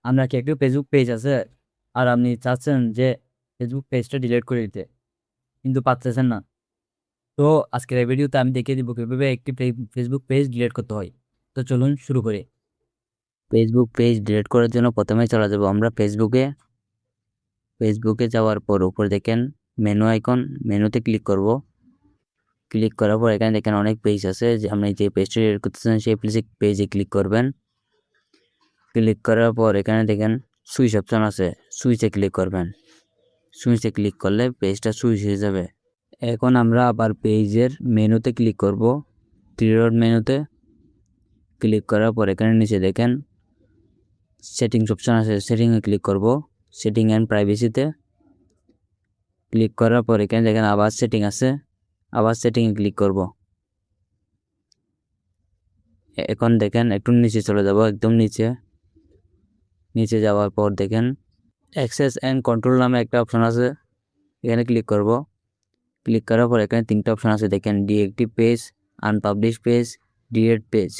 আপনার কি একটু ফেসবুক পেজ আছে আর আপনি চাচ্ছেন যে ফেসবুক পেজটা ডিলিট করে দিতে, কিন্তু পারতেছেন না? তো আজকের এই ভিডিওতে আমি দেখিয়ে দিব কিভাবে একটি ফেসবুক পেজ ডিলিট করতে হয়। তো চলুন শুরু করি। ফেসবুক পেজ ডিলিট করার জন্য প্রথমে চলে যাব আমরা ফেসবুকে যাওয়ার পর উপর দেখেন মেনু আইকন, মেনুতে ক্লিক করব। ক্লিক করার পর এখানে দেখেন অনেক পেজ আছে, যে আপনি যে পেজটা ডিলিট করতেছেন সেই পেজে ক্লিক করবেন। ক্লিক করার পর এখানে দেখেন সুইচ অপশন আছে, সুইচে ক্লিক করবেন। সুইচে ক্লিক করলে পেজটা সুইচ হয়ে যাবে। এখন আমরা আবার পেজের মেনুতে ক্লিক করব। থ্রি ডট মেনুতে ক্লিক করার পর এখানে নিচে দেখেন সেটিংস অপশন আছে, সেটিংয়ে ক্লিক করব। সেটিং অ্যান্ড প্রাইভেসিতে ক্লিক করার পর এখানে দেখেন আবার সেটিং আছে, আবার সেটিংয়ে ক্লিক করব। এখন দেখেন একটু নিচে চলে যাব, একদম নিচে যাওয়ার পর দেখেন অ্যাক্সেস অ্যান্ড কন্ট্রোল নামে একটা অপশন আছে, এখানে ক্লিক করব। ক্লিক করার পর এখানে তিনটা অপশন আছে দেখেন, deactive page, unpublish page, delete page.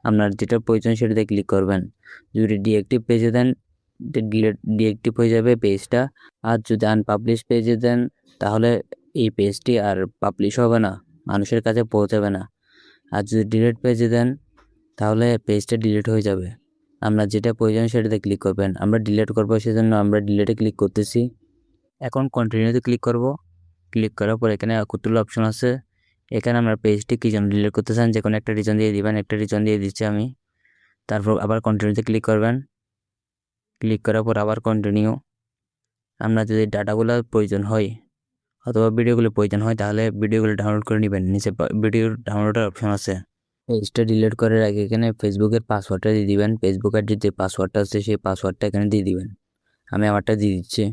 আপনার যেটা প্রয়োজন সেটাতে ক্লিক করবেন। যদি ডিএক্টিভ পেজে দেন ডিএক্টিভ হয়ে যাবে পেজটা, আর যদি আনপাবলিশ পেজে দেন তাহলে এই পেজটি আর পাবলিশ হবে না, মানুষের কাছে পৌঁছাবে না। আর যদি ডিলিট পেজে দেন তাহলে পেজটা ডিলিট হয়ে যাবে। আপনার যেটা প্রয়োজন সেটাতে ক্লিক করবেন। আমরা ডিলিট করবো, সেজন্য আমরা ডিলিটে ক্লিক করতেছি। এখন কন্টিনিউতে ক্লিক করব। ক্লিক করার পর এখানে কতগুলো অপশন আছে, এখানে আমরা পেজটি কী জন্য ডিলিট করতে চান যে কোনো একটা রিজন দিয়ে দিবেন। একটা রিজন দিয়ে দিচ্ছি আমি। তারপর আবার কন্টিনিউতে ক্লিক করবেন। ক্লিক করার পর আবার কন্টিনিউ। আপনার যদি ডাটাগুলো প্রয়োজন হয় অথবা ভিডিওগুলো প্রয়োজন হয় তাহলে ভিডিওগুলো ডাউনলোড করে নেবেন। নিচে ভিডিও ডাউনলোডের অপশন আছে। পেজটা ডিলিট করার আগে এখানে ফেসবুকের পাসওয়ার্ডটা দিয়ে দিবেন। ফেসবুকের যে পাসওয়ার্ডটা আছে সেই পাসওয়ার্ডটা এখানে দিয়ে দিবেন। আমি আমারটা দিয়ে দিচ্ছি।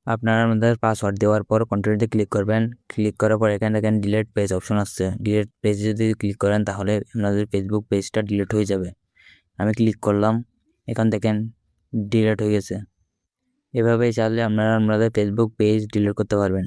আপনারা আমাদের পাসওয়ার্ড দেওয়ার পর কন্টিনিউতে ক্লিক করবেন। ক্লিক করার পর এখানে দেখেন ডিলিট পেজ অপশন আসছে। ডিলিট পেজে যদি ক্লিক করেন তাহলে আপনাদের ফেসবুক পেজটা ডিলিট হয়ে যাবে। আমি ক্লিক করলাম, এখন দেখেন ডিলিট হয়ে গেছে। এভাবেই চাইলে আপনারা আপনাদের ফেসবুক পেজ ডিলিট করতে পারবেন।